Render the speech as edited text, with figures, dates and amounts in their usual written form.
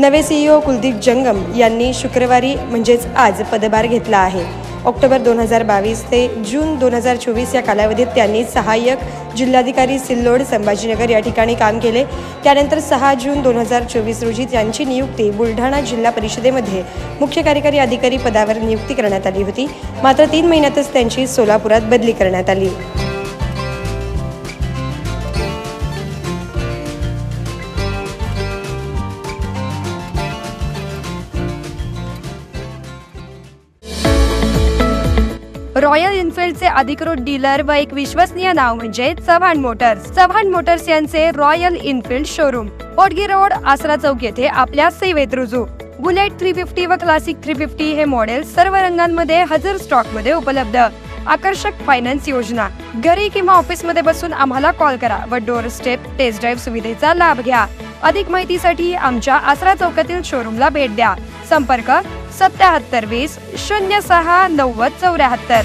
नवे सीईओ कुलदीप जंगम यांनी शुक्रवारी म्हणजेच आज पदभार घेतला आहे। ऑक्टोबर 2022 ते जून 2024 या कालावधीत त्यांनी सहाय्यक जिल्हाधिकारी सिल्लोड संभाजीनगर या ठिकाणी काम केले। त्यानंतर 6 जून 2024 रोजी त्यांची नियुक्ती बुलढाणा जिल्हा परिषदेमध्ये मुख्य कार्यकारी अधिकारी पदावर नियुक्ती करण्यात आली होती। मात्र 3 महिन्यातच त्यांची सोलापुरात बदली करण्यात आली। रॉयल एनफील्डचे अधिकृत डीलर व एक विश्वसनीय नाव म्हणजे चव्हाण मोटर्स। चव्हाण मोटर्स यांचे रॉयल एनफील्ड शोरूम पोटगी रोड, आसरा चौक येथे आपल्या सेवेत रुजू। बुलेट 350 व क्लासिक 350 हे मॉडेल सर्व रंगांमध्ये हजर स्टॉक मध्ये उपलब्ध। आकर्षक फायनान्स योजना। घरी किंवा ऑफिस मध्ये बसून आम्हाला कॉल करा व डोर स्टेप टेस्ट ड्राइव्ह सुविधेचा लाभ घ्या। अधिक माहितीसाठी आमच्या आसरा चौकातील शोरूमला भेट द्या। संपर्क 77 20 06 90 74।